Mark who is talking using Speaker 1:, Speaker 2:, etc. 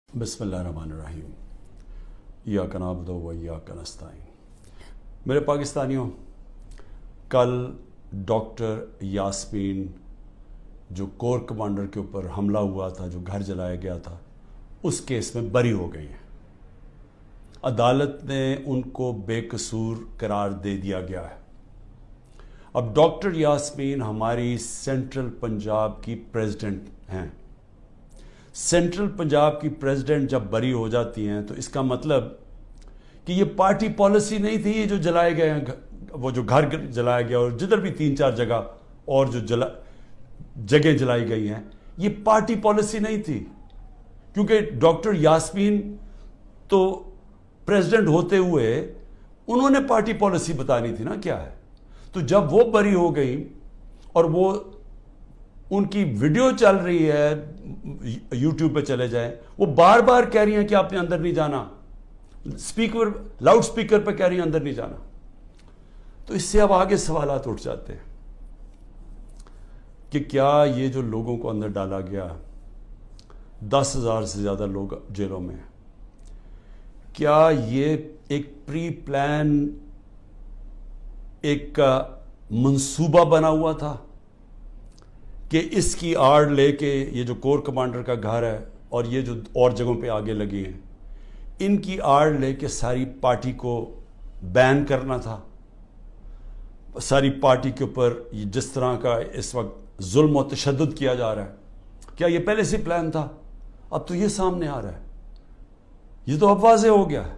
Speaker 1: بسم اللہ الرحمن الرحیم ایاک نعبد و ایاک نستعین۔ میرے پاکستانیوں، کل ڈاکٹر یاسمین جو کور کمانڈر کے اوپر حملہ ہوا تھا، جو گھر جلایا گیا تھا، اس کیس میں بری ہو گئی ہیں۔ عدالت نے ان کو بے قصور قرار دے دیا گیا ہے۔ اب ڈاکٹر یاسمین ہماری سینٹرل پنجاب کی پریزیڈنٹ ہیں۔ سینٹرل پنجاب کی پریزیڈنٹ جب بری ہو جاتی ہیں تو اس کا مطلب کہ یہ پارٹی پالیسی نہیں تھی، یہ جو جلائے گئے ہیں، وہ جو گھر جلایا گیا اور جدھر بھی 3-4 جگہ اور جو جگہیں جلائی گئی ہیں، یہ پارٹی پالیسی نہیں تھی، کیونکہ ڈاکٹر یاسمین تو پریزیڈنٹ ہوتے ہوئے انہوں نے پارٹی پالیسی بتانی تھی نا کیا ہے۔ تو جب وہ بری ہو گئی اور وہ ان کی ویڈیو چل رہی ہے، یوٹیوب پہ چلے جائیں، وہ بار بار کہہ رہی ہیں کہ آپ نے اندر نہیں جانا، لاؤڈ سپیکر پہ کہہ رہی ہیں اندر نہیں جانا۔ تو اس سے اب آگے سوالات اٹھ جاتے ہیں کہ کیا یہ جو لوگوں کو اندر ڈالا گیا، 10,000 سے زیادہ لوگ جیلوں میں ہیں، کیا یہ ایک پری پلان ایک منصوبہ بنا ہوا تھا کہ اس کی آڑ لے کے یہ جو کور کمانڈر کا گھر ہے اور یہ جو اور جگہوں پہ آگے لگی ہیں، ان کی آڑ لے کے ساری پارٹی کو بین کرنا تھا؟ ساری پارٹی کے اوپر جس طرح کا اس وقت ظلم و تشدد کیا جا رہا ہے، کیا یہ پہلے سے پلان تھا؟ اب تو یہ سامنے آ رہا ہے، یہ تو اب واضح ہو گیا ہے۔